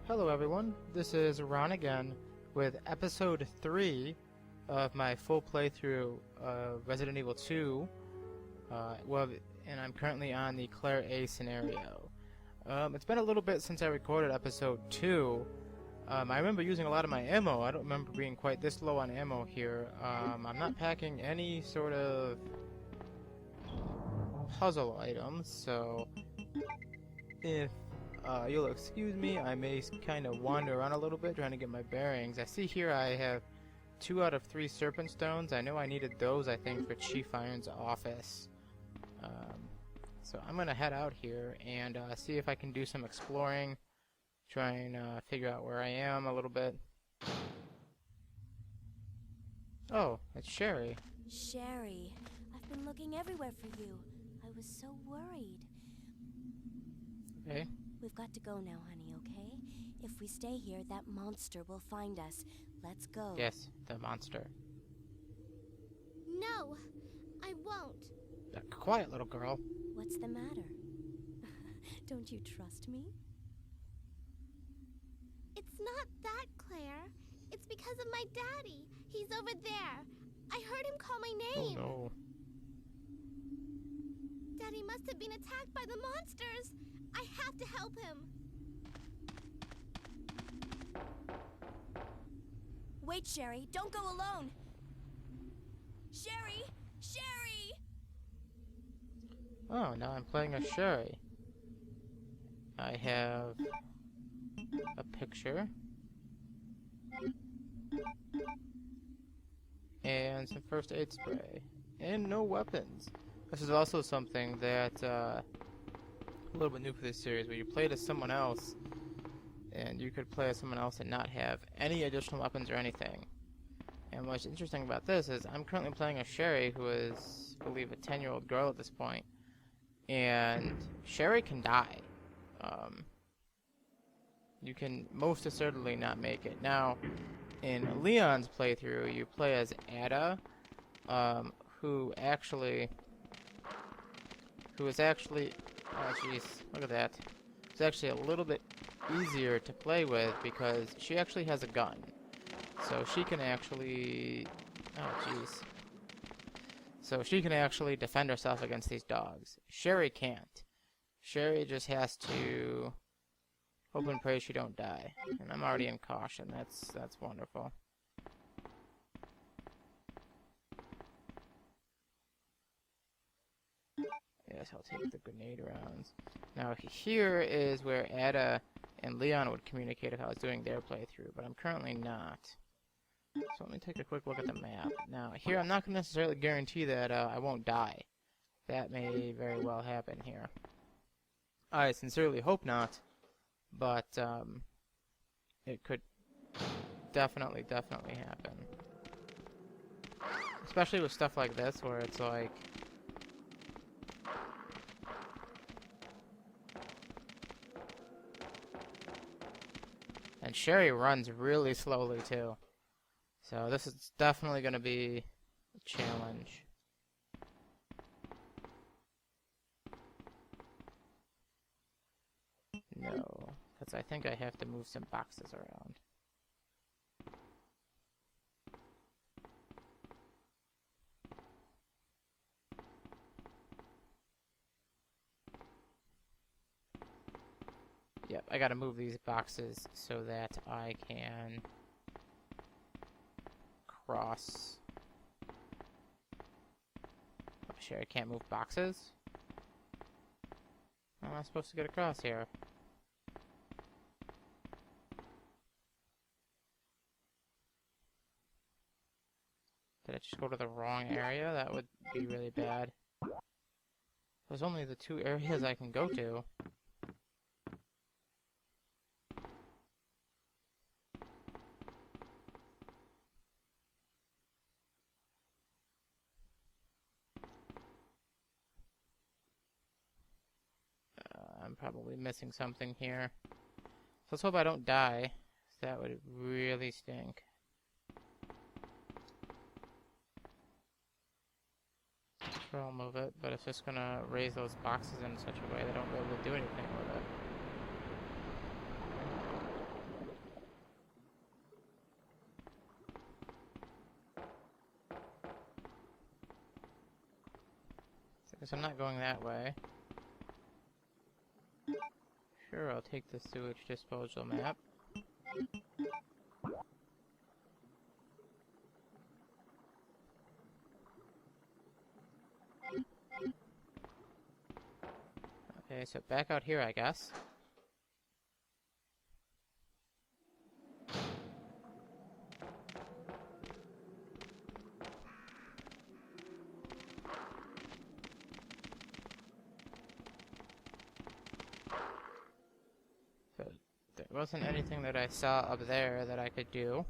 Hello everyone, this is Ron again with episode 3 of my full playthrough of Resident Evil 2, and I'm currently on the Claire A scenario. It's been a little bit since I recorded episode 2. I remember using a lot of my ammo. I don't remember being quite this low on ammo here. I'm not packing any sort of puzzle items, so if you'll excuse me, I may kind of wander around a little bit trying to get my bearings. I see here I have 2 out of 3 serpent stones. I know I needed those, I think, for Chief Iron's office. So I'm going to head out here and see if I can do some exploring, try and figure out where I am a little bit. Oh, it's Sherry. Sherry, I've been looking everywhere for you. I was so worried. Okay. We've got to go now, honey, okay? If we stay here, that monster will find us. Let's go. Yes, the monster. No, I won't. Quiet, little girl. What's the matter? Don't you trust me? It's not that, Claire. It's because of my daddy. He's over there. I heard him call my name. Oh no. Daddy must have been attacked by the monsters. I have to help him. Wait, Sherry, don't go alone. Sherry! Sherry! Oh, now I'm playing as Sherry. I have a picture and some first aid spray and no weapons. This is also something that a little bit new for this series, where you played as someone else and you could play as someone else and not have any additional weapons or anything. And what's interesting about this is I'm currently playing as Sherry, who is, I believe, a 10-year-old girl at this point. And Sherry can die. You can most assuredly not make it. Now, in Leon's playthrough, you play as Ada, who is actually, oh jeez, look at that. It's actually a little bit easier to play with because she actually has a gun. So she can actually, oh jeez. So she can actually defend herself against these dogs. Sherry can't. Sherry just has to hope and pray she don't die. And I'm already in caution. That's wonderful. Yes, I'll take the grenade rounds. Now here is where Ada and Leon would communicate if I was doing their playthrough, but I'm currently not. So let me take a quick look at the map. Now here I'm not going to necessarily guarantee that I won't die. That may very well happen here. I sincerely hope not, but it could definitely happen. Especially with stuff like this where it's like, and Sherry runs really slowly too. So this is definitely going to be a challenge. No, because I think I have to move some boxes around. Yep, I gotta move these boxes so that I can cross. Oh, sure, I can't move boxes? How am I supposed to get across here? Did I just go to the wrong area? That would be really bad. There's only the 2 areas I can go to. I'm probably missing something here. So let's hope I don't die. That would really stink. Sure, I'll move it, but it's just gonna raise those boxes in such a way that I don't be able to do anything with it. guess I'm not going that way. Sure, I'll take the sewage disposal map. Okay, so back out here, I guess. So there wasn't anything that I saw up there that I could do.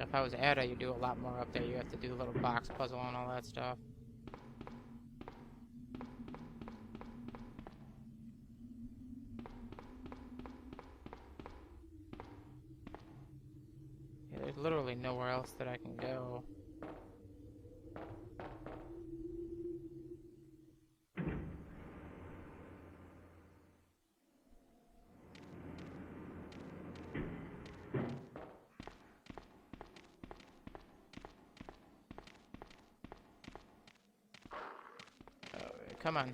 If I was Ada, you do a lot more up there. You have to do the little box puzzle and all that stuff. Yeah, there's literally nowhere else that I can go. Come on.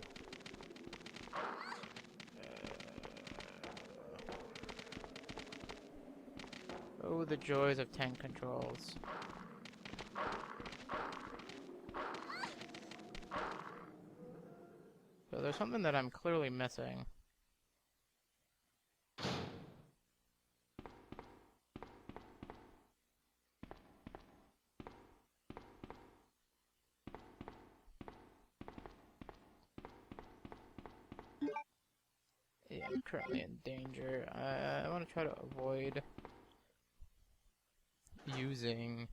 Oh, the joys of tank controls. So there's something that I'm clearly missing. Yeah, I'm currently in danger. I want to try to avoid using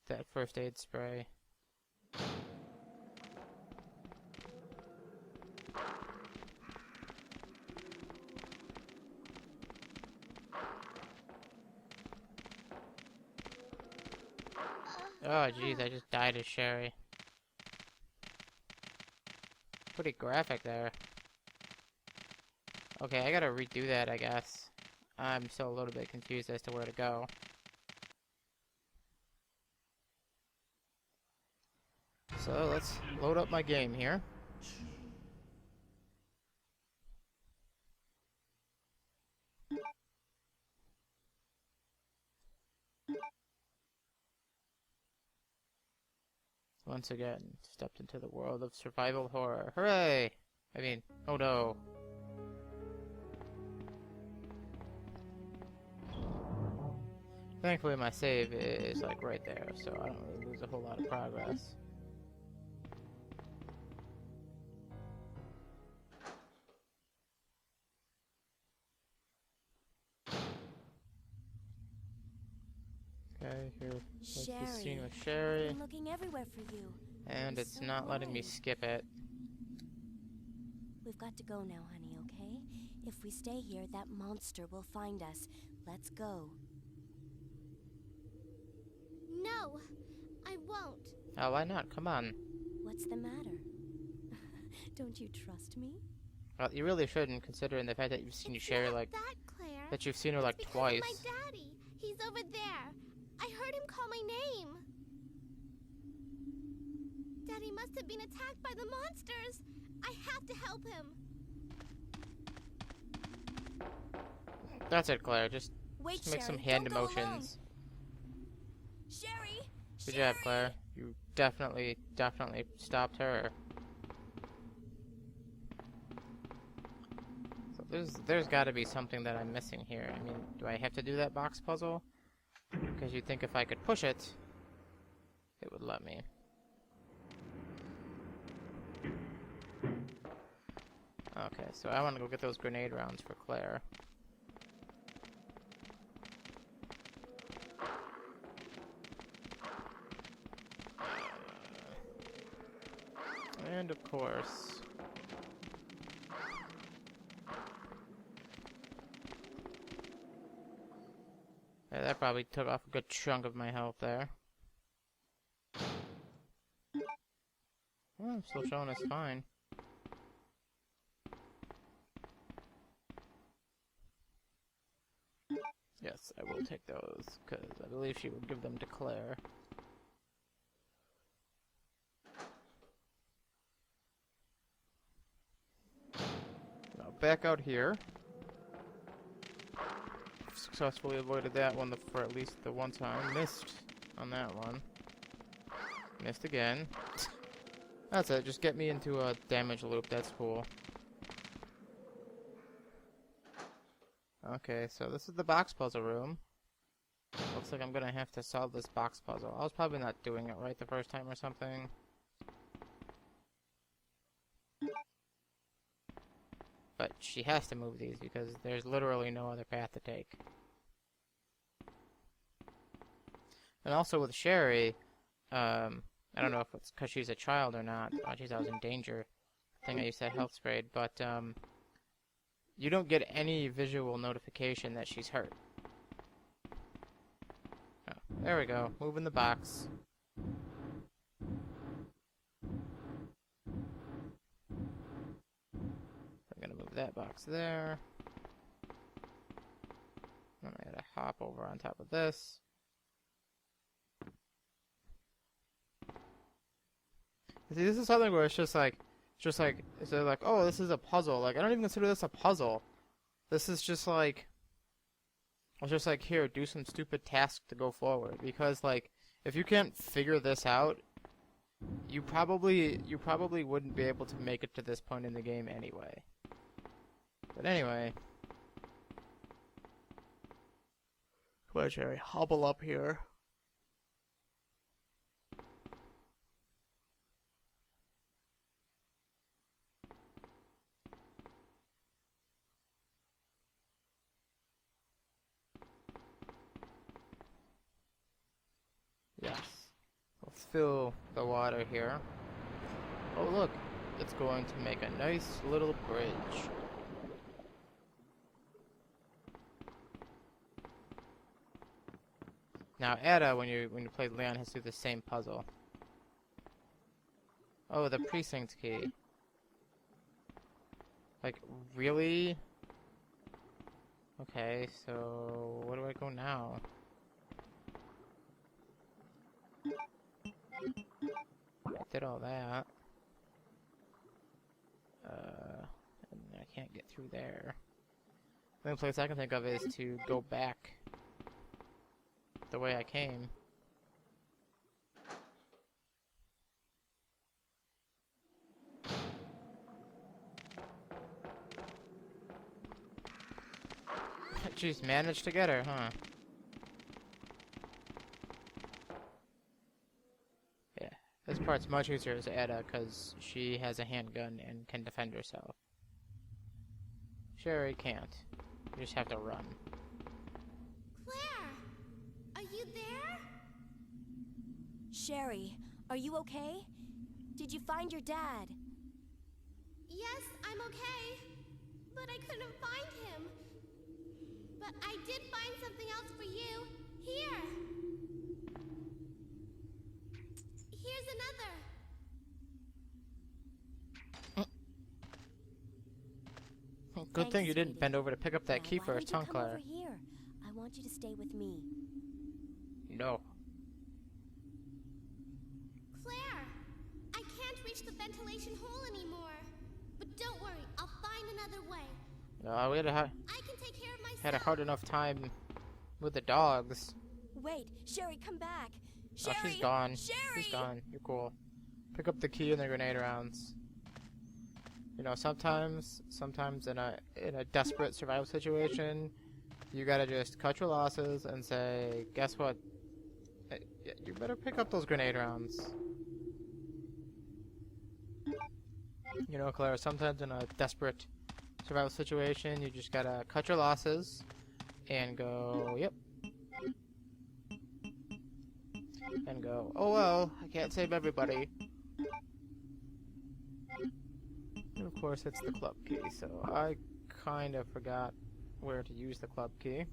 that first aid spray. Oh jeez, I just died as Sherry. Pretty graphic there. Okay, I gotta redo that, I guess. I'm still a little bit confused as to where to go. So let's load up my game here. Once again, stepped into the world of survival horror. Hooray! I mean, oh no. Thankfully my save is like right there, so I don't really lose a whole lot of progress. Okay, here's the scene with Sherry. I've been looking everywhere for you. And I'm it's so not letting me worried. skip it. We've got to go now, honey, okay? If we stay here, that monster will find us. Let's go. No, I won't. Oh, why not? Come on. What's the matter? Don't you trust me? Well, you really shouldn't, considering the fact that you've seen It's Sherry not like that, Claire. that you've seen her like It's because twice. of my daddy. He's over there. I heard him call my name. Daddy must have been attacked by the monsters. I have to help him. That's it, Claire. Just Wait, make some Sherry, hand don't go alone. emotions. Sherry! Good job, Claire. You definitely stopped her. So there's got to be something that I'm missing here. I mean, do I have to do that box puzzle? Because you'd think if I could push it, it would let me. Okay, so I want to go get those grenade rounds for Claire. And of course, yeah, that probably took off a good chunk of my health there. Well, I'm still showing us fine. Yes, I will take those, because I believe she would give them to Claire. back out here. Successfully avoided that one for at least the one time. Missed on that one. Missed again. That's it. Just get me into a damage loop. That's cool. Okay, so this is the box puzzle room. Looks like I'm gonna have to solve this box puzzle. I was probably not doing it right the first time or something. But she has to move these because there's literally no other path to take. And also with Sherry, I don't know if it's because she's a child or not. Oh, jeez, I was in danger. I think I used that health sprayed, but you don't get any visual notification that she's hurt. Oh, there we go. Moving the box. I'm gonna move that box there. Then I gotta hop over on top of this. See, this is something where it's just like, they're like, oh, this is a puzzle. Like, I don't even consider this a puzzle. This is just like, it's just like, here, do some stupid task to go forward. Because, like, if you can't figure this out, you probably wouldn't be able to make it to this point in the game anyway. But anyway. Come on, Jerry, hobble up here. Yes. We'll fill the water here. Oh look, it's going to make a nice little bridge. Now Ada, when you play Leon, has to do the same puzzle. Oh, the precinct key. Like, really? Okay, so where do I go now? I did all that. And I can't get through there. The only place I can think of is to go back the way I came. Jeez, managed to get her, huh? Yeah, this part's much easier as Ada because she has a handgun and can defend herself. Sherry can't. You just have to run. Claire, are you there? Sherry, are you okay? Did you find your dad? Yes, I'm okay. But I couldn't find him. But I did find something else for you. Here. Here's another. Good Thanks, thing you didn't sweetie. bend over to pick up that Now, key why first, don't huh, you come over Claire? here? I want you to stay with me. No. Claire, I can't reach the ventilation hole anymore. But don't worry, I'll find another way. No, we had I can take care of myself. had a hard enough time with the dogs. Wait, Sherry, come back. Oh, Sherry, she's gone. Sherry! She's gone. You're cool. Pick up the key and the grenade rounds. You know, sometimes in a desperate survival situation, you gotta just cut your losses and say, guess what? You better pick up those grenade rounds. You know, Claire, sometimes in a desperate survival situation, you just gotta cut your losses and go, yep. And go, oh well, I can't save everybody. And of course, it's the club key, so I kind of forgot where to use the club key.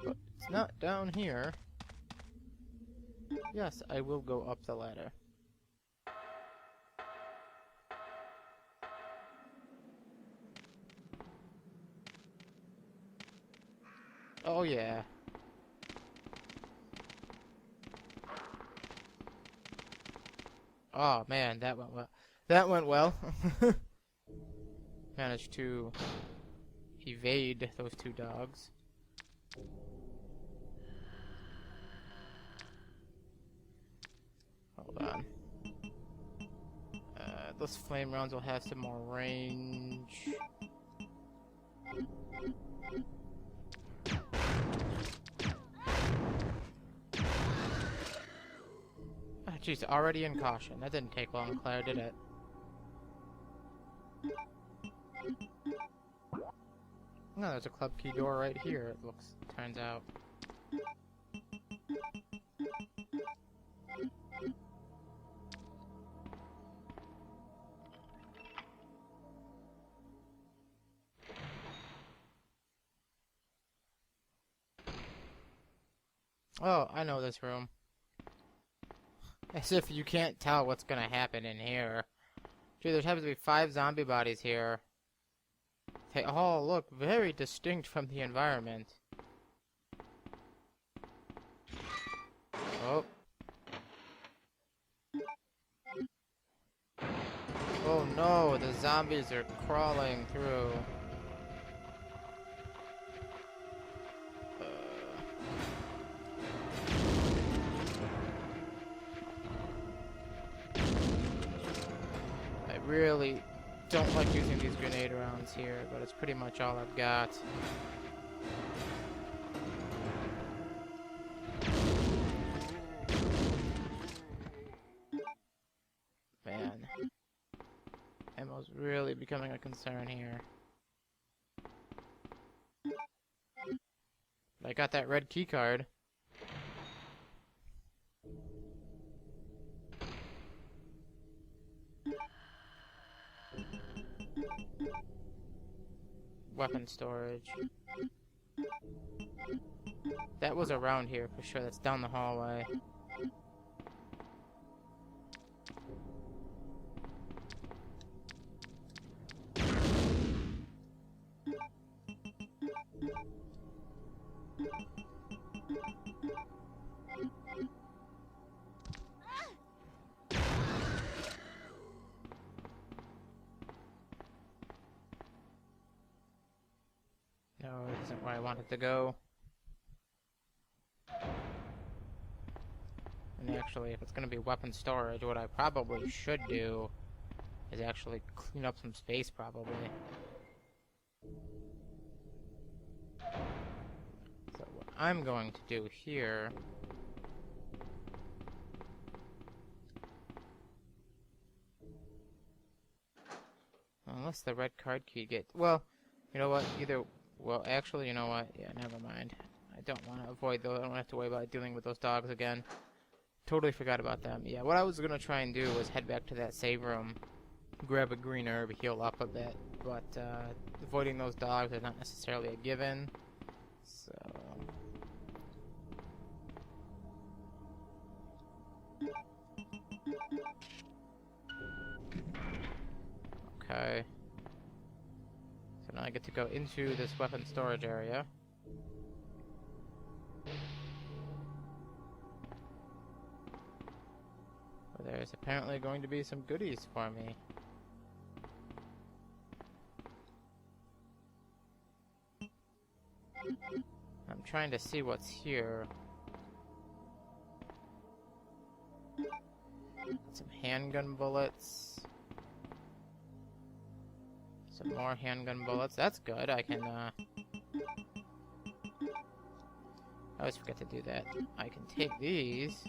But it's not down here. Yes, I will go up the ladder. Oh yeah. Oh man, that went well. That went well. managed to evade those two dogs. Hold on. Those flame rounds will have some more range. Oh, jeez, already in caution. That didn't take long, Claire, did it? No, there's a club key door right here, it turns out. Oh, I know this room. As if you can't tell what's gonna happen in here. Gee, there happens to be 5 zombie bodies here. They all look very distinct from the environment. Oh. Oh no, the zombies are crawling through. I really don't like using these grenade rounds here, but it's pretty much all I've got. Man. Ammo's really becoming a concern here. I got that red key card. Weapon storage. That was around here for sure. That's down the hallway. No, it isn't where I wanted to go. And actually, if it's going to be weapon storage, what I probably should do is actually clean up some space, probably. So what I'm going to do here... Unless the red card key gets... Well, you know what? Either... Well, actually, you know what? Yeah, never mind. I don't want to avoid those. I don't have to worry about dealing with those dogs again. Totally forgot about them. Yeah, what I was going to try and do was head back to that save room, grab a green herb, heal up a bit. But avoiding those dogs is not necessarily a given. So... Okay. So now I get to go into this weapon storage area. Where there's apparently going to be some goodies for me. I'm trying to see what's here. Some handgun bullets. Some more handgun bullets. That's good. I can, I always forget to do that. I can take these.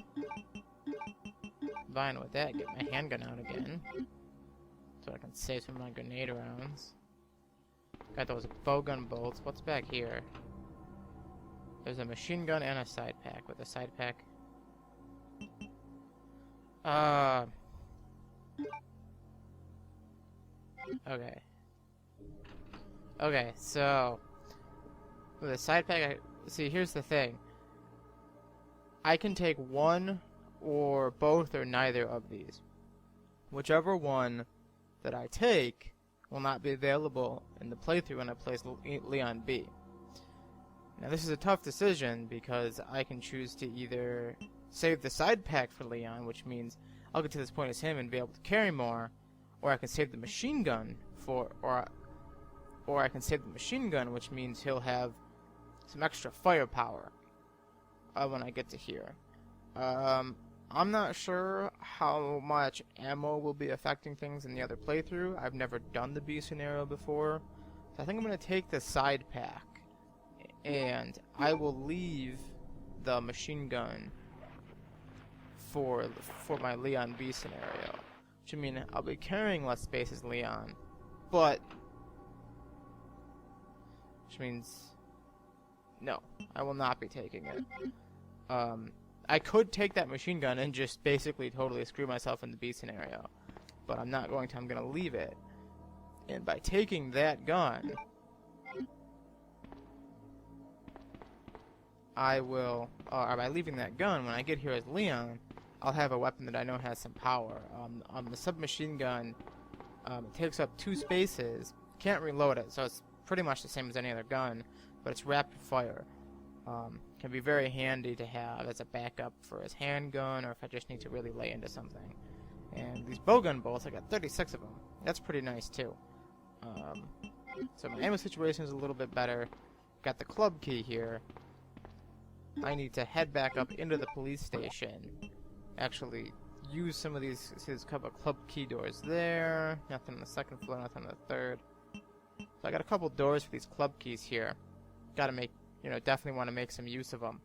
Combine with that, get my handgun out again. So I can save some of my grenade rounds. Got those bowgun bolts. What's back here? There's a machine gun and a side pack. With a side pack. Okay. Okay, so with a side pack, see, here's the thing. I can take one or both or neither of these. Whichever one that I take will not be available in the playthrough when I play Leon B. Now this is a tough decision because I can choose to either save the side pack for Leon, which means I'll get to this point as him and be able to carry more, or I can save the machine gun for, or or I can save the machine gun, which means he'll have some extra firepower when I get to here. I'm not sure how much ammo will be affecting things in the other playthrough. I've never done the B scenario before, so I think I'm going to take the side pack, and I will leave the machine gun for my Leon B scenario. Which, I mean, I'll be carrying less space as Leon, but which means no, I will not be taking it. I could take that machine gun and just basically totally screw myself in the B scenario, but I'm not going to. I'm going to leave it. And by taking that gun, I will, or by leaving that gun, when I get here as Leon, I'll have a weapon that I know has some power. The submachine gun, it takes up 2 spaces, can't reload it, so it's pretty much the same as any other gun, but it's rapid fire. Can be very handy to have as a backup for his handgun, or if I just need to really lay into something. And these bowgun bolts, I got 36 of them. That's pretty nice too. So my ammo situation is a little bit better. Got the club key here. I need to head back up into the police station. Actually, use some of these couple club key doors there. Nothing on the 2nd floor, nothing on the 3rd. So I got a couple doors for these club keys here. Gotta make, definitely want to make some use of them.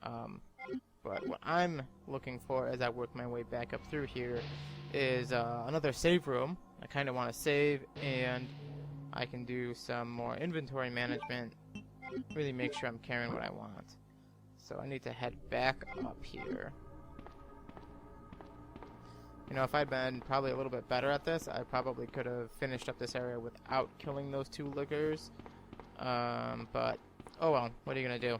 But what I'm looking for as I work my way back up through here is another save room. I kind of want to save, and I can do some more inventory management. Really make sure I'm carrying what I want. So I need to head back up here. If I'd been probably a little bit better at this, I probably could have finished up this area without killing those 2 lickers. But, oh well, what are you going to do?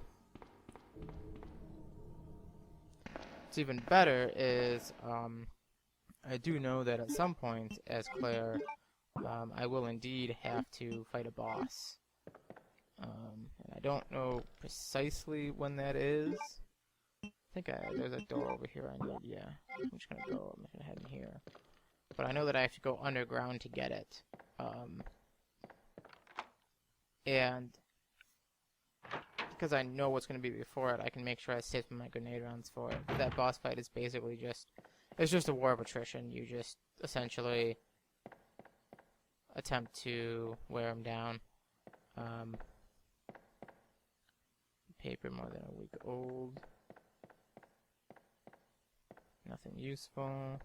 What's even better is, I do know that at some point, as Claire, I will indeed have to fight a boss. And I don't know precisely when that is. I think there's a door over here I need, yeah. I'm just gonna go, I'm gonna head in here. But I know that I have to go underground to get it. And because I know what's gonna be before it, I can make sure I save my grenade rounds for it. That boss fight is basically it's just a war of attrition. You just essentially attempt to wear him down. Paper more than a week old. Nothing useful.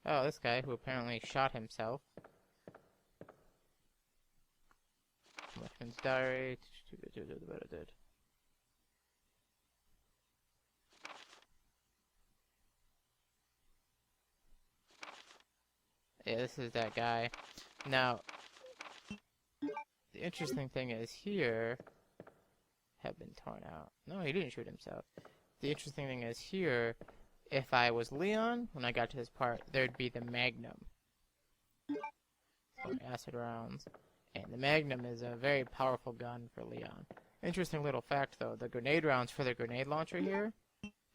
Oh, this guy who apparently shot himself. Watchman's diary. Yeah, this is that guy. Now, the interesting thing is here have been torn out. No, he didn't shoot himself. The interesting thing is here, if I was Leon, when I got to this part, there'd be the Magnum. So acid rounds. And the Magnum is a very powerful gun for Leon. Interesting little fact though, the grenade rounds for the grenade launcher here,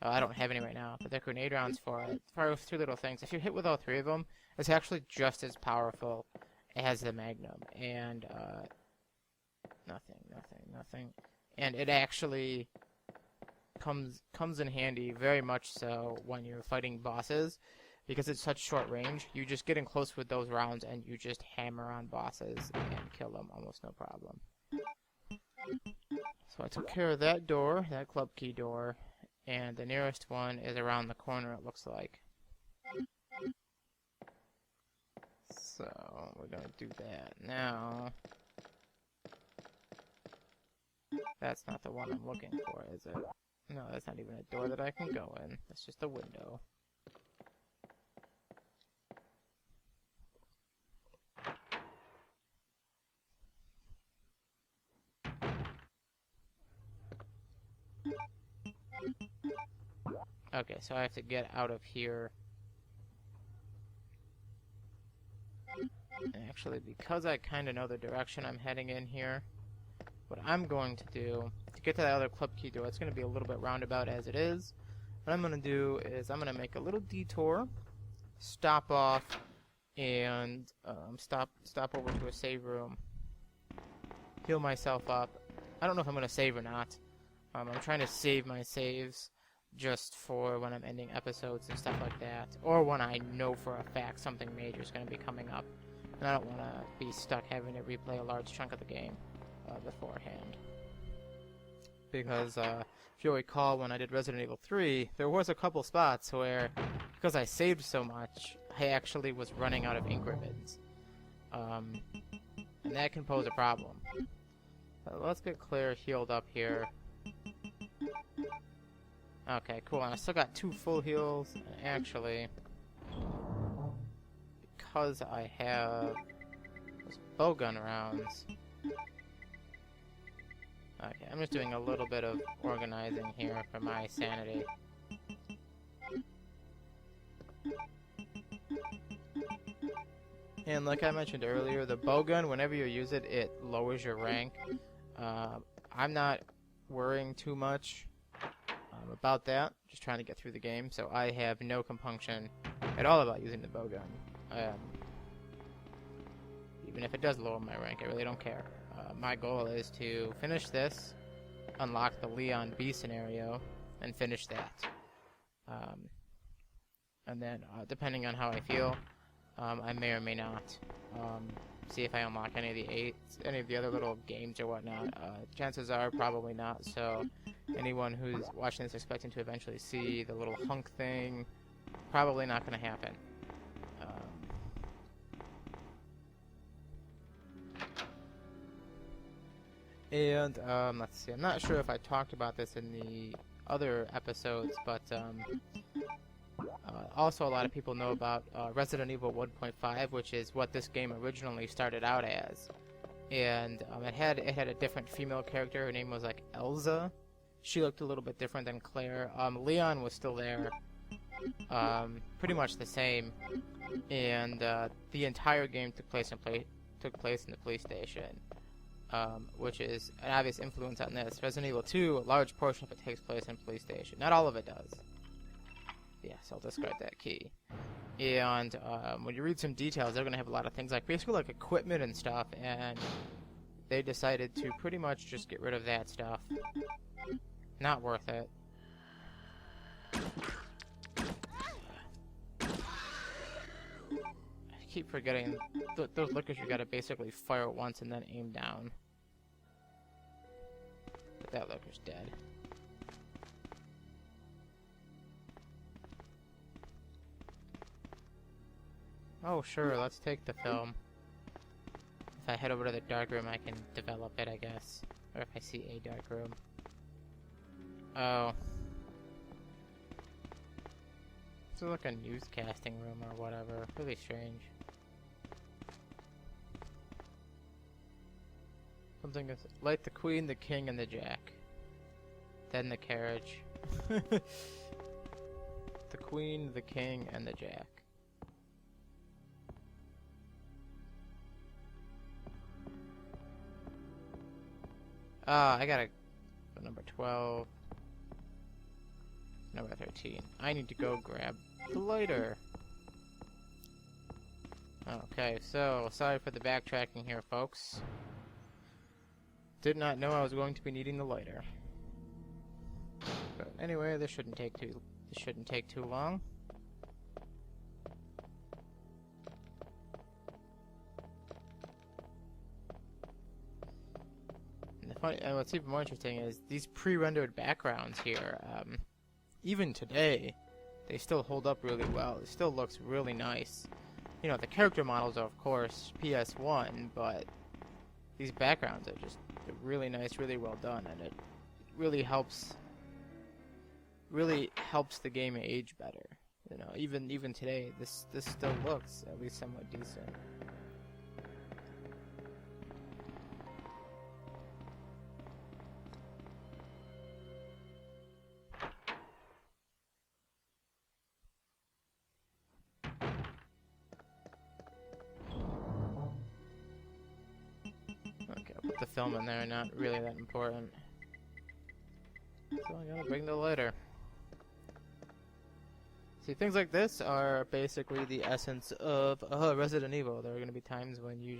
I don't have any right now, but the grenade rounds for it, for 2 little things, if you hit with all 3 of them, it's actually just as powerful as the Magnum. And, nothing. And it actually comes in handy, very much so, when you're fighting bosses, because it's such short range. You just get in close with those rounds, and you just hammer on bosses and kill them almost no problem. So I took care of that door, that club key door, and the nearest one is around the corner, it looks like. So we're gonna do that now. That's not the one I'm looking for, is it? No, that's not even a door that I can go in. That's just a window. Okay, so I have to get out of here. And actually, because I kind of know the direction I'm heading in here, what I'm going to do, to get to that other club key door, it's going to be a little bit roundabout as it is. What I'm going to do is I'm going to make a little detour, stop off and stop over to a save room, heal myself up. I don't know if I'm gonna save or not. I'm trying to save my saves just for when I'm ending episodes and stuff like that, or when I know for a fact something major is gonna be coming up, and I don't want to be stuck having to replay a large chunk of the game beforehand. Because if you'll recall, when I did Resident Evil 3, there was a couple spots where, because I saved so much, I actually was running out of ink ribbons. And that can pose a problem. Let's get Claire healed up here. Okay, cool. And I still got 2 full heals. And actually, because I have those bowgun rounds... Okay, I'm just doing a little bit of organizing here for my sanity. And like I mentioned earlier, the bowgun, whenever you use it, it lowers your rank. I'm not worrying too much about that, just trying to get through the game, so I have no compunction at all about using the bowgun. Even if it does lower my rank, I really don't care. My goal is to finish this, unlock the Leon B scenario, and finish that. And then, depending on how I feel, I may or may not see if I unlock any of the other little games or whatnot. Chances are probably not, so anyone who's watching this expecting to eventually see the little hunk thing, probably not going to happen. And let's see, I'm not sure if I talked about this in the other episodes, but also a lot of people know about Resident Evil 1.5, which is what this game originally started out as. And it had a different female character. Her name was like Elza. She looked a little bit different than Claire. Leon was still there, pretty much the same, and the entire game took place in the police station. Which is an obvious influence on this. Resident Evil 2, a large portion of it takes place in a police station. Not all of it does. Yes, I'll discard that key. And when you read some details, they're going to have a lot of things like basically like equipment and stuff, and they decided to pretty much just get rid of that stuff. Not worth it. I keep forgetting those lookers you gotta basically fire once and then aim down. But that looker's dead. Oh sure, let's take the film. If I head over to the dark room, I can develop it, I guess. Or if I see a dark room. Oh. It's like a newscasting room or whatever. Really strange. Something is light the queen, the king, and the jack. Then the carriage. The queen, the king, and the jack. I gotta go number 12. Number 13. I need to go grab the lighter. Okay, so sorry for the backtracking here, folks. Did not know I was going to be needing the lighter. But anyway, this shouldn't take too long. And what's even more interesting is these pre-rendered backgrounds here. Even today, they still hold up really well. It still looks really nice. You know, the character models are, of course, PS1, but these backgrounds are just really nice, really well done, and it really helps the game age better. You know, even today, this still looks at least somewhat decent. The film in there, not really that important. So I gotta bring the lighter. See, things like this are basically the essence of Resident Evil. There are going to be times when you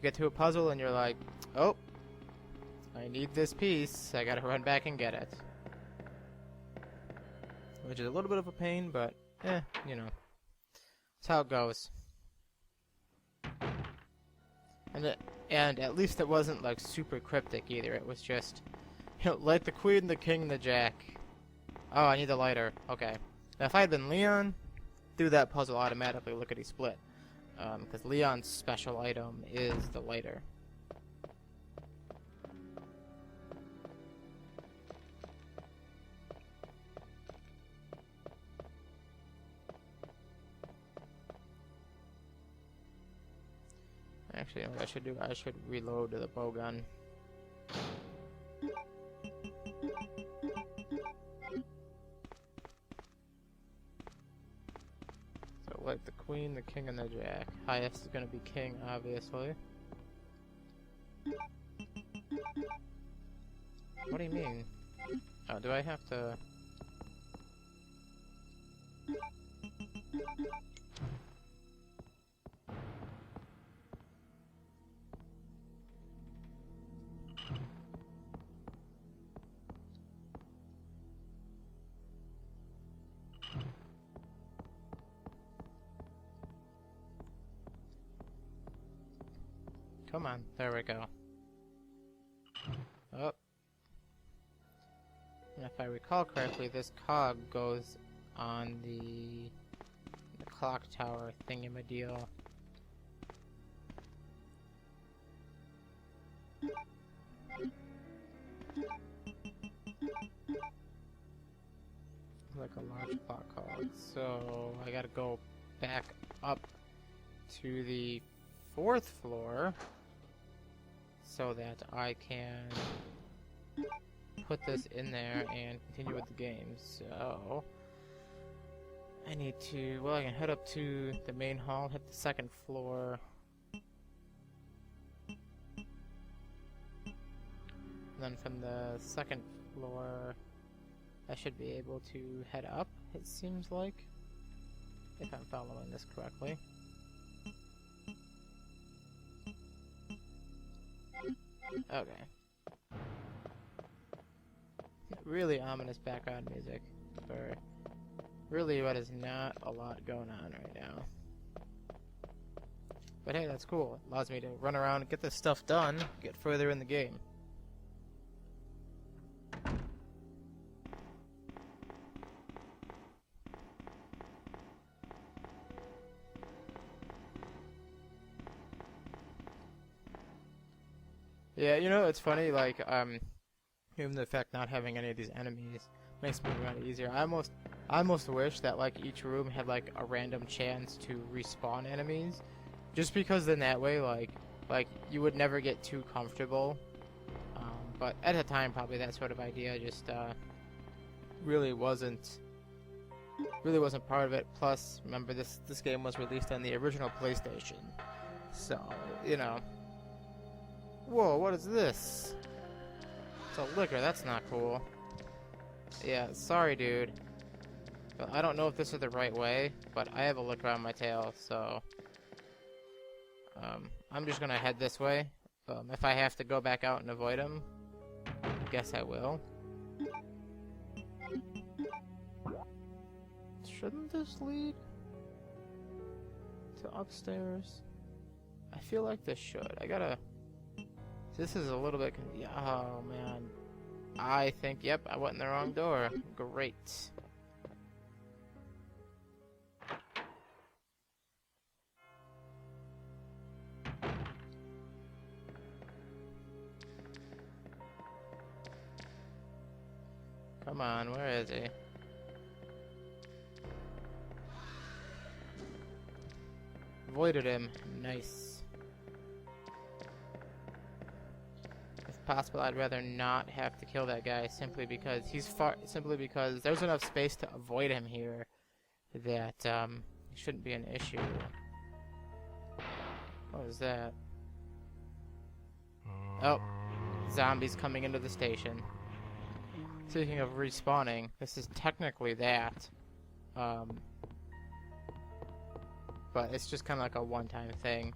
get to a puzzle and you're like, oh, I need this piece. I gotta run back and get it. Which is a little bit of a pain, but, you know. That's how it goes. And at least it wasn't, like, super cryptic either. It was just, you know, like the Queen, the King, the Jack. Oh, I need the lighter. Okay. Now, if I had been Leon, do that puzzle automatically lickety-split. Because Leon's special item is the lighter. Actually, you know what I should do? I should reload the bow gun. So, like the Queen, the King, and the Jack. Highest is gonna be King, obviously. What do you mean? Oh, do I have to... Come on, there we go. Oh. And if I recall correctly, this cog goes on the clock tower thingamadeal. Like a large clock cog. So I gotta go back up to the 4th floor so that I can put this in there and continue with the game. So I need to, well, I can head up to the main hall, hit the 2nd floor, and then from the 2nd floor I should be able to head up, it seems like, if I'm following this correctly. Okay. Really ominous background music for really what is not a lot going on right now. But hey, that's cool. It allows me to run around and get this stuff done, get further in the game. Yeah, you know, it's funny, like, even the fact not having any of these enemies makes me run it easier. I almost wish that, like, each room had, like, a random chance to respawn enemies. Just because then that way, like, you would never get too comfortable. But at the time, probably that sort of idea just, really wasn't part of it. Plus, remember, this game was released on the original PlayStation. So, you know. Whoa, what is this? It's a liquor, that's not cool. Yeah, sorry dude. But I don't know if this is the right way, but I have a liquor on my tail, so... I'm just gonna head this way. If I have to go back out and avoid him, I guess I will. Shouldn't this lead to upstairs? I feel like this should. I gotta... This is a little bit... Oh, man. I think, yep, I went in the wrong door. Great. Come on, where is he? Avoided him. Nice. Possible, I'd rather not have to kill that guy simply because there's enough space to avoid him here that it shouldn't be an issue. What was that? Oh, zombies coming into the station. Speaking of respawning, this is technically that. But it's just kind of like a one-time thing,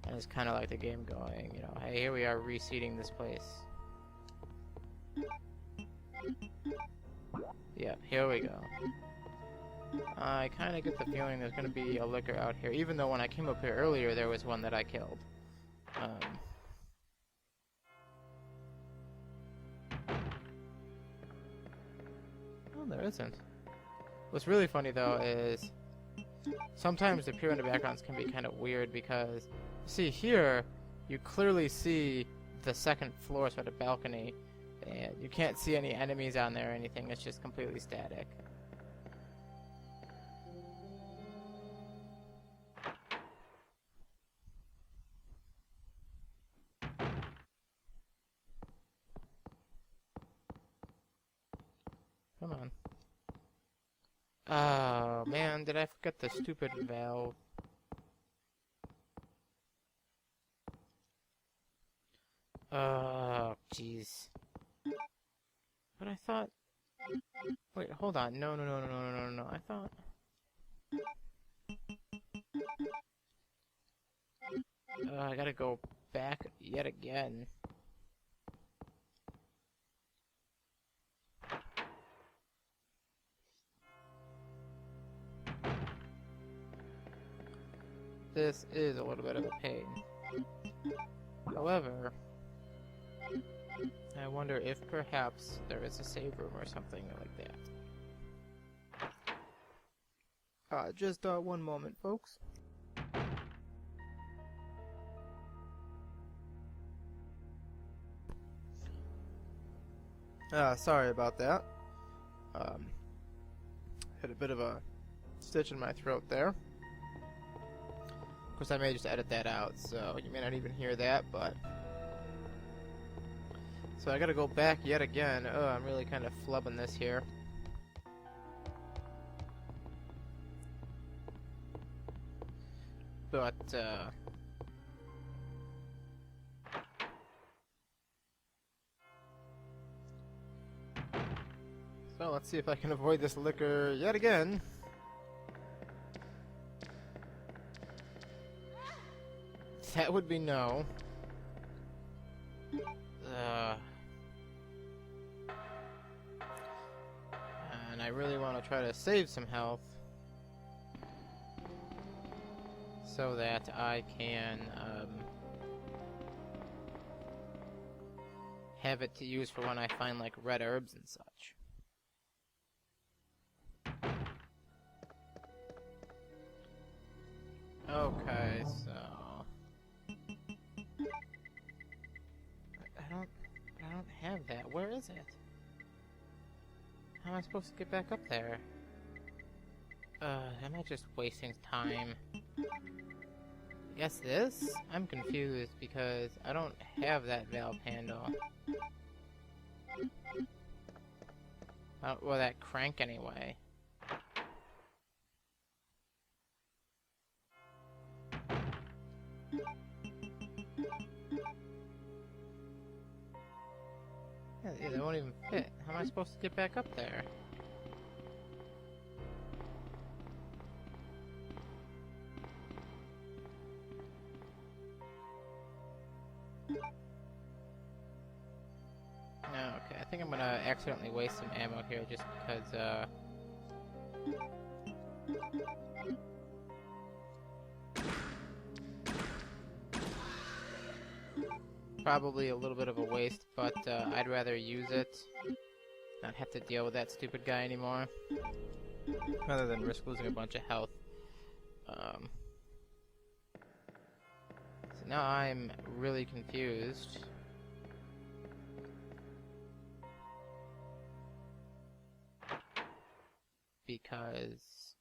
and it's kind of like the game going, you know, hey, here we are reseeding this place. Yep, here we go. I kind of get the feeling there's going to be a licker out here, even though when I came up here earlier, there was one that I killed. Oh, there isn't. What's really funny, though, is sometimes the appear in the backgrounds can be kind of weird because, see, here, you clearly see the second floor, sort of balcony, and you can't see any enemies on there or anything. It's just completely static. Come on. Oh, man, did I forget the stupid valve? Oh, jeez. But I thought... Wait, hold on. No. I thought... I gotta go back yet again. This is a little bit of a pain. However, I wonder if perhaps there is a save room or something like that. Just one moment, folks. Sorry about that. Had a bit of a stitch in my throat there. Of course, I may just edit that out, so you may not even hear that, but... So I gotta go back yet again. Oh, I'm really kind of flubbing this here. But, So, let's see if I can avoid this licker yet again. That would be no. And I really want to try to save some health so that I can have it to use for when I find like red herbs and such. Okay, so I don't have that. Where is it? How am I supposed to get back up there? Am I just wasting time? Yes, this? I'm confused because I don't have that valve handle. Well, that crank anyway. Yeah, they won't even fit. How am I supposed to get back up there? Okay, I think I'm gonna accidentally waste some ammo here just because, probably a little bit of a waste, but I'd rather use it, not have to deal with that stupid guy anymore, rather than risk losing a bunch of health. So now I'm really confused. Because,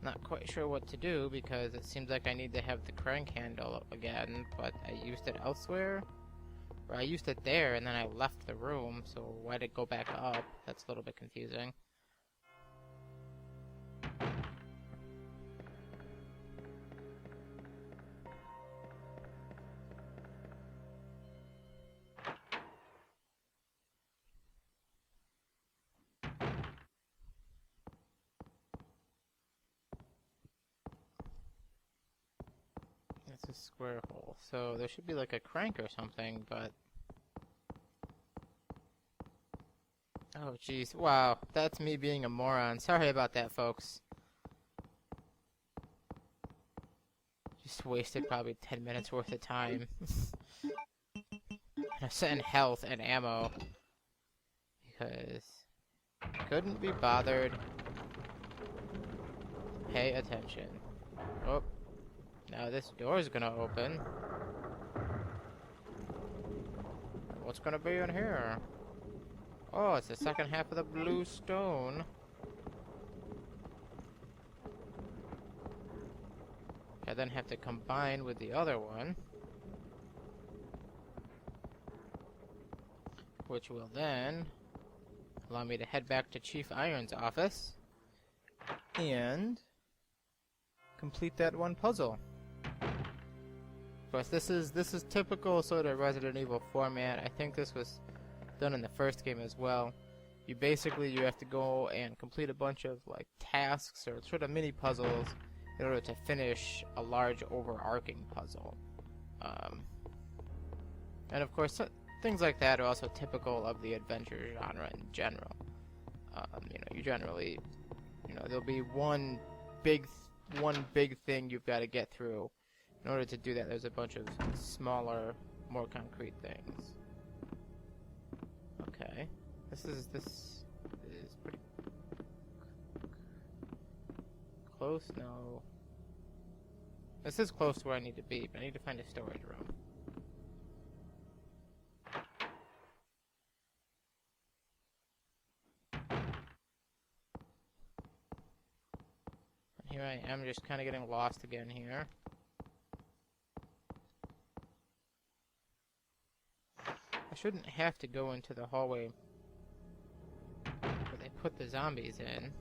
not quite sure what to do because it seems like I need to have the crank handle up again, but I used it elsewhere? Or I used it there and then I left the room, so why did it go back up? That's a little bit confusing. a square hole. So there should be like a crank or something, but... Oh, jeez. Wow. That's me being a moron. Sorry about that, folks. Just wasted probably 10 minutes worth of time. And health and ammo. Because... couldn't be bothered. Pay attention. Oh. Now this door is gonna open. What's gonna be in here? Oh, it's the second half of the blue stone. I then have to combine with the other one, which will then allow me to head back to Chief Iron's office and complete that one puzzle. Of course, this is typical sort of Resident Evil format. I think this was done in the first game as well. You have to go and complete a bunch of like tasks or sort of mini puzzles in order to finish a large overarching puzzle. And of course, things like that are also typical of the adventure genre in general. You generally, there'll be one big thing you've got to get through. In order to do that, there's a bunch of smaller, more concrete things. Okay, this is pretty close. No, this is close to where I need to be, but I need to find a storage room. And here I am, just kind of getting lost again here. I shouldn't have to go into the hallway where they put the zombies in.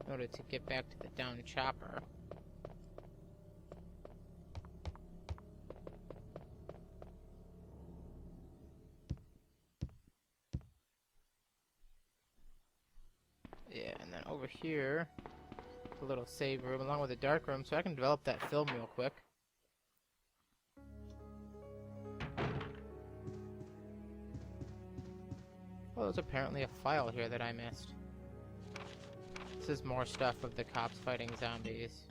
In order to get back to the down chopper. Yeah, and then over here, a little save room along with a dark room, so I can develop that film real quick. Well, there's apparently a file here that I missed. This is more stuff of the cops fighting zombies.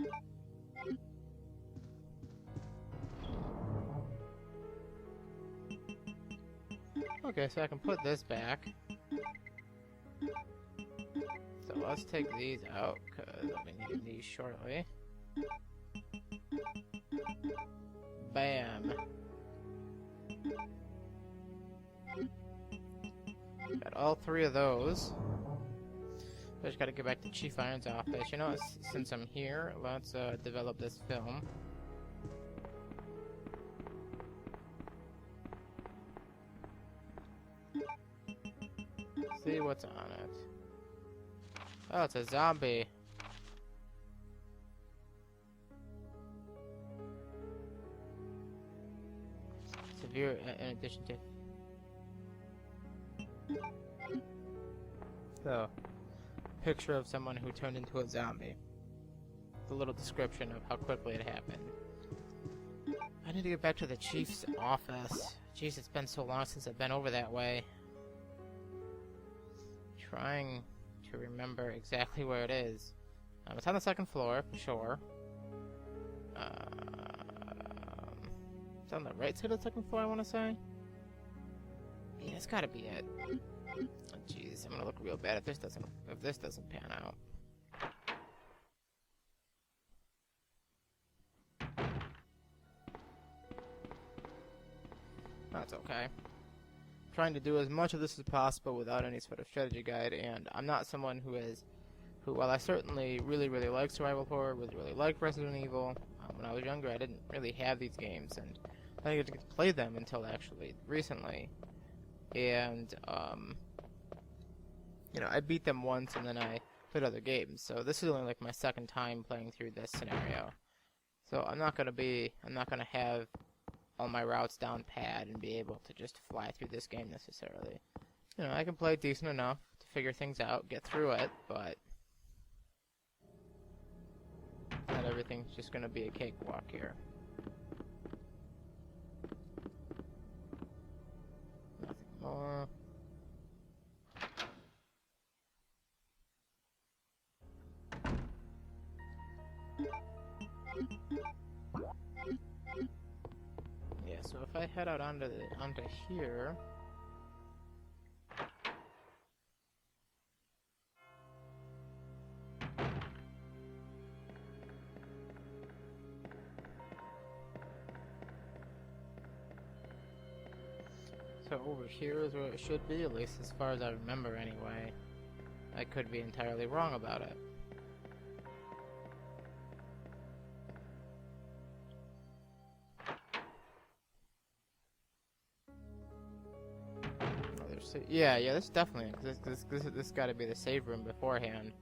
Okay, so I can put this back. So let's take these out, because I'll be needing these shortly. Bam! Got all three of those. I just gotta get back to Chief Iron's office. You know, since I'm here, let's develop this film. See what's on it. Oh, it's a zombie. Severe, in addition to... So, picture of someone who turned into a zombie. The little description of how quickly it happened. I need to get back to the chief's office. Jeez, it's been so long since I've been over that way. Trying to remember exactly where it is. It's on the second floor, for sure. It's on the right side of the second floor, I want to say. Yeah, it's gotta be it. Oh, jeez, I'm gonna look real bad if this doesn't pan out. That's okay. Trying to do as much of this as possible without any sort of strategy guide, and I'm not someone who, while I certainly really like survival horror, really like Resident Evil, when I was younger I didn't really have these games, and I didn't get to play them until actually recently. And, I beat them once and then I played other games, so this is only like my second time playing through this scenario. So I'm not gonna have all my routes down pat and be able to just fly through this game necessarily. I can play decent enough to figure things out, get through it, but everything's just gonna be a cakewalk here. Nothing more. Yeah, so if I head out onto here. So over here is where it should be, at least as far as I remember anyway. I could be entirely wrong about it. Yeah, this definitely, this got to be the save room beforehand.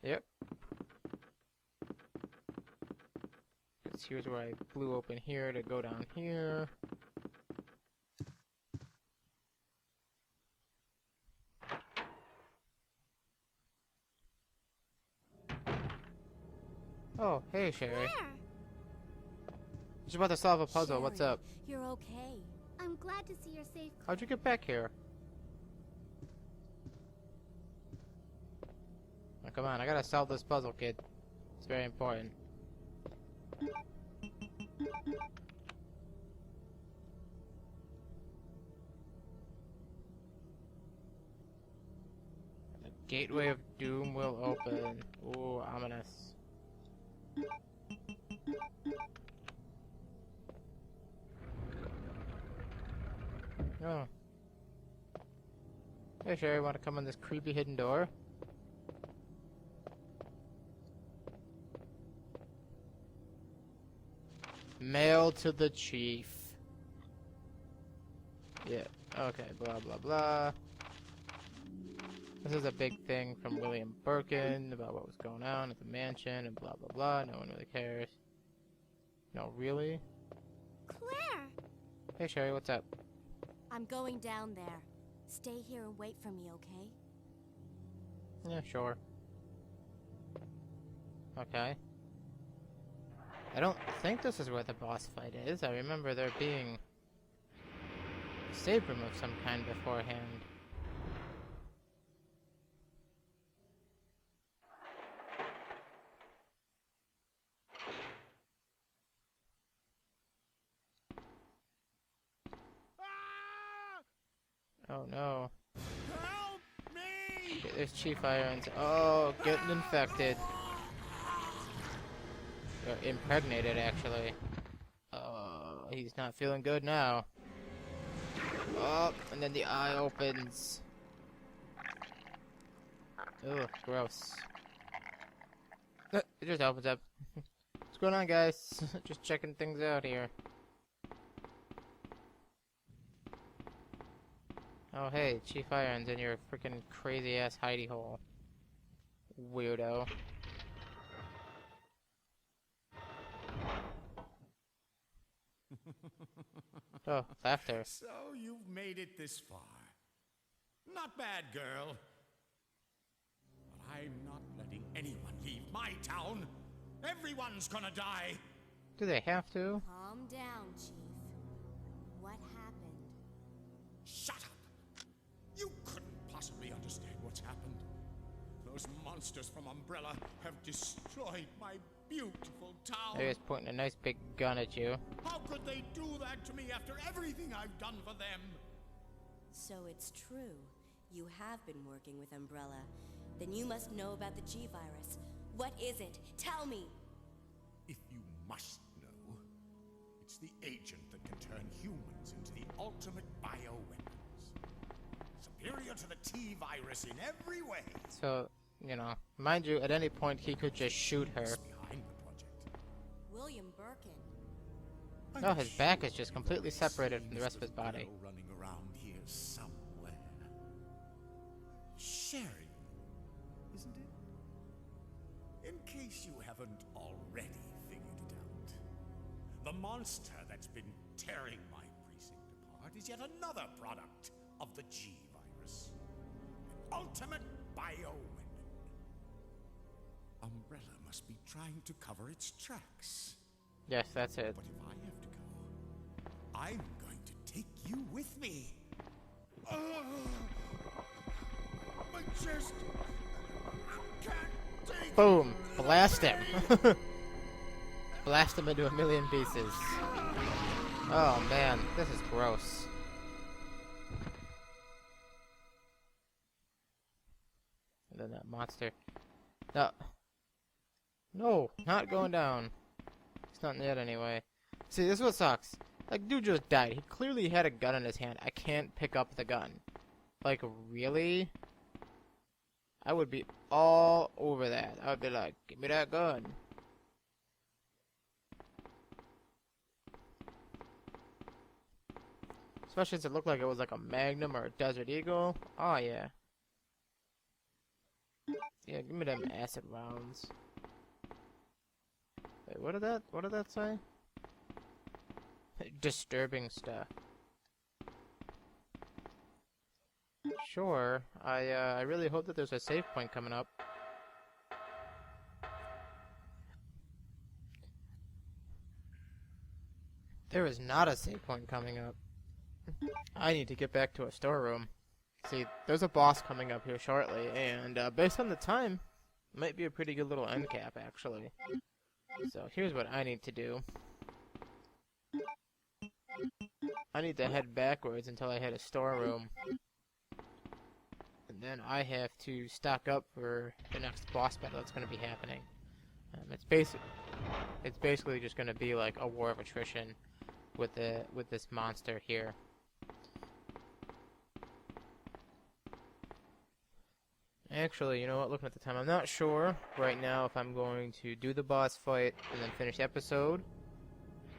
Yep. Because here's where I blew open here to go down here. Oh, hey, Sherry. Claire! Just about to solve a puzzle. Sherry, What's up? You're okay. I'm glad to see you're safe. How'd you get back here? Oh, come on, I gotta solve this puzzle, kid. It's very important. The gateway of doom will open. Ooh, ominous. Oh. Hey, Sherry, want to come in this creepy hidden door? Mail to the chief. Yeah, okay, blah blah blah. This is a big thing from William Birkin about what was going on at the mansion and blah blah blah. No one really cares. No, really? Claire! Hey, Sherry, what's up? I'm going down there. Stay here and wait for me, okay? Yeah, sure. Okay. I don't think this is where the boss fight is. I remember there being a save room of some kind beforehand. Oh no. Help me! Okay, there's Chief Irons. Oh, getting infected. Or impregnated, actually. Oh, he's not feeling good now. Oh, and then the eye opens. Ugh, gross. It just opens up. What's going on, guys? Just checking things out here. Oh, hey, Chief Irons in your freaking crazy-ass hidey hole. Weirdo. Oh, laughter. So you've made it this far. Not bad, girl. But I'm not letting anyone leave my town. Everyone's gonna die. Do they have to? Calm down, Chief. What happened? Shut up! You couldn't possibly understand what's happened. Those monsters from Umbrella have destroyed my beautiful town. They're just pointing a nice big gun at you. How could they do that to me after everything I've done for them? So it's true. You have been working with Umbrella. Then you must know about the G-Virus. What is it? Tell me! If you must know, it's the agent that can turn humans into the ultimate bioweapons. Superior to the T-Virus in every way. So, you know, mind you, at any point he could just shoot her. Who's behind the project? William Birkin. No, his back is just completely separated from the rest of his body. Running around here somewhere. Sherry, isn't it? In case you haven't already figured it out, the monster that's been tearing my precinct apart is yet another product of the G-Virus. ultimate bioweapon. Umbrella must be trying to cover its tracks. Yes, that's it. But if I have to go, I'm going to take you with me. My chest! I can't take Boom! Blast him! Blast him into a million pieces. Oh man, this is gross. And then that monster. No. No, not going down. It's not yet anyway. See, this is what sucks. Like, dude just died. He clearly had a gun in his hand. I can't pick up the gun. Like, really? I would be all over that. I would be like, give me that gun. Especially since it looked like it was like a Magnum or a Desert Eagle. Oh, yeah. Yeah, give me them acid rounds. Wait, what did that say? Disturbing stuff. Sure. I really hope that there's a save point coming up. There is not a save point coming up. I need to get back to a storeroom. See, there's a boss coming up here shortly, and based on the time, it might be a pretty good little end cap, actually. So here's what I need to do. I need to head backwards until I hit a storeroom. And then I have to stock up for the next boss battle that's going to be happening. It's basically just going to be like a war of attrition with this monster here. Actually, you know what? Looking at the time, I'm not sure right now if I'm going to do the boss fight and then finish the episode,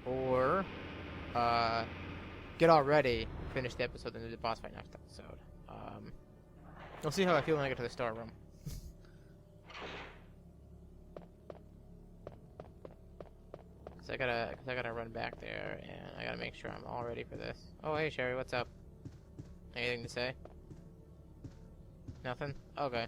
or get all ready, finish the episode, and do the boss fight next episode. We'll see how I feel when I get to the storeroom. Cause I gotta run back there, and I gotta make sure I'm all ready for this. Oh, hey Sherry, what's up? Anything to say? Nothing? Okay.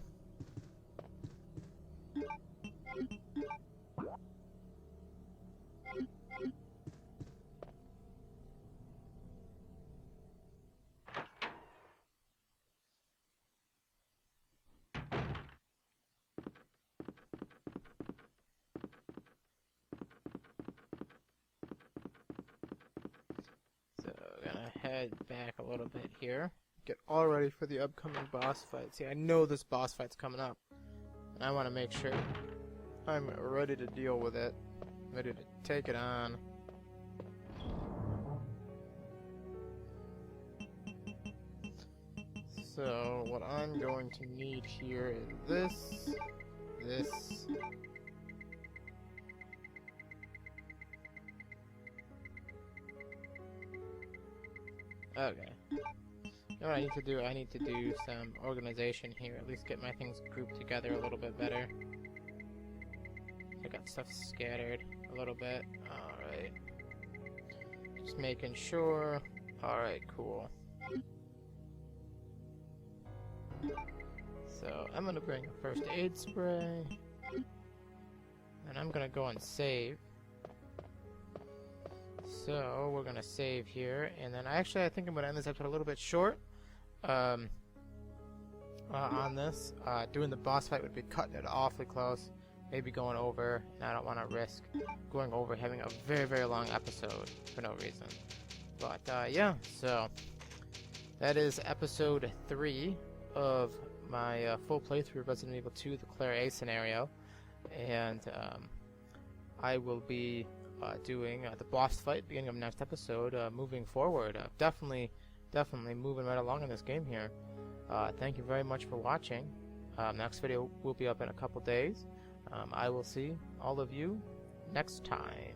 So, gonna head back a little bit here. Get all ready for the upcoming boss fight. See, I know this boss fight's coming up, and I want to make sure I'm ready to deal with it, ready to take it on. So, what I'm going to need here is this. Okay. You know what I need to do? I need to do some organization here. At least get my things grouped together a little bit better. I got stuff scattered a little bit. Alright. Just making sure. Alright, cool. So, I'm gonna bring a first aid spray. And I'm gonna go and save. So, we're gonna save here. And then I think I'm gonna end this episode a little bit short. On this. Doing the boss fight would be cutting it awfully close. Maybe going over, and I don't want to risk going over having a very, very long episode for no reason. But, yeah, so that is episode 3 of my full playthrough of Resident Evil 2, the Claire A scenario. And I will be doing the boss fight beginning of next episode moving forward. Definitely moving right along in this game here. Thank you very much for watching. Next video will be up in a couple days. I will see all of you next time.